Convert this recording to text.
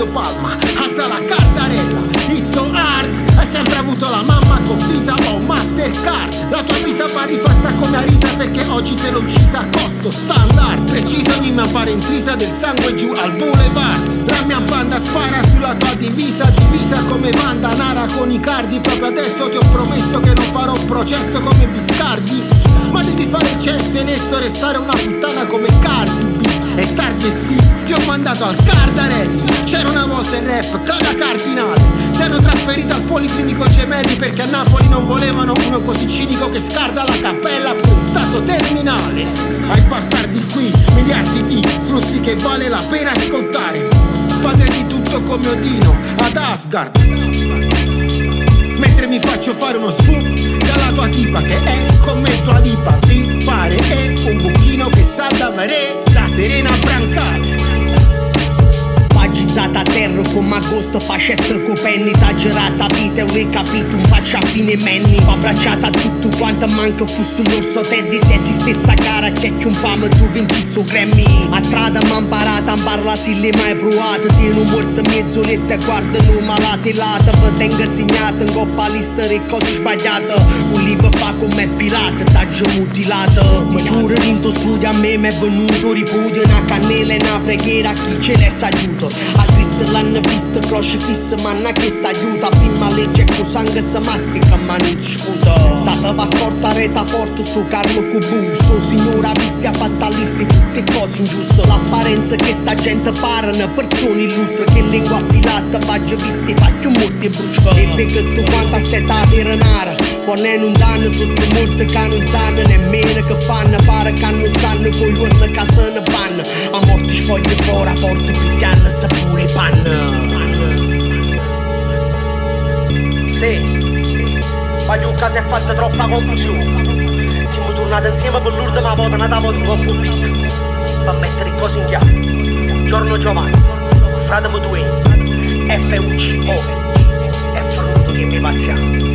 Claudio Palma, alza la cartarella. It's so hard, hai sempre avuto la mamma con Visa o Mastercard. La tua vita va rifatta come Arisa, perché oggi te l'ho uccisa a costo standard. Preciso, ogni mia pare intrisa del sangue giù al boulevard. La mia banda spara sulla tua divisa, divisa come Vanda Nara con i cardi. Proprio adesso ti ho promesso che non farò processo come Biscardi, ma devi fare il cesso e nesso, restare una puttana come Cardi B. È tardi e sì, ti ho mandato al Cardarelli. C'era una volta il rap, Claudia Cardinale. Ti hanno trasferito al Policlinico Gemelli, perché a Napoli non volevano uno così cinico che scarda la cappella pure in stato terminale. Ai bastardi qui, miliardi di flussi che vale la pena ascoltare. Padre di tutto come Odino ad Asgard, mentre mi faccio fare uno scoop dalla tua tipa che è come tua lipa. Vi pare è un buchino che sa da mare, da Serena Brancale. Pagizzata a terra come agosto, facetta con penny. T'ha girata vita e non hai capito, un faccia a fine menni. Fa abbracciata a tutto quanto manca fosse l'orso Teddy. Se esistesse a gara c'è che un fame tu vinci su Grammy. A strada m'han parata, non parla se l'hai mai provata. Tieni morto mezz'oretta e guardano malate lata. Vi tengo segnata in coppa lista le cose sbagliate. Un libro fa come pirata, t'ha già mutilata. Ma giuro in tuo studio a me m'è venuto ripudio. Una cannella e una preghiera a chi ce l'è aiuto. A Cristo l'hanno visto crocifissa, manna che sta aiuta. Prima legge con sangue si mastica ma non si spunta. Stata va corta reta porta sto carlo cubuso. Signora visti a fatalisti tutte cose ingiuste. L'apparenza che sta gente parano persone illustre. Che lingua affilata vaggia visti faccio morti e brusca. E vedi tu quanta seta di renara. Ponendo un danno sotto morte che non sanno nemmeno che fanno. Pare che non sanno con l'urna che se ne vanno. A morti spogli fuori a porte pigliano sapore panna. Sì, voglio che si è fatta troppa confusione. Siamo tornati insieme per l'ultima volta, una tavola di un beat per mettere cose in chiaro. Giorno Giovanni, frate Mutuini, FUCO, è frutto di mie pazienti.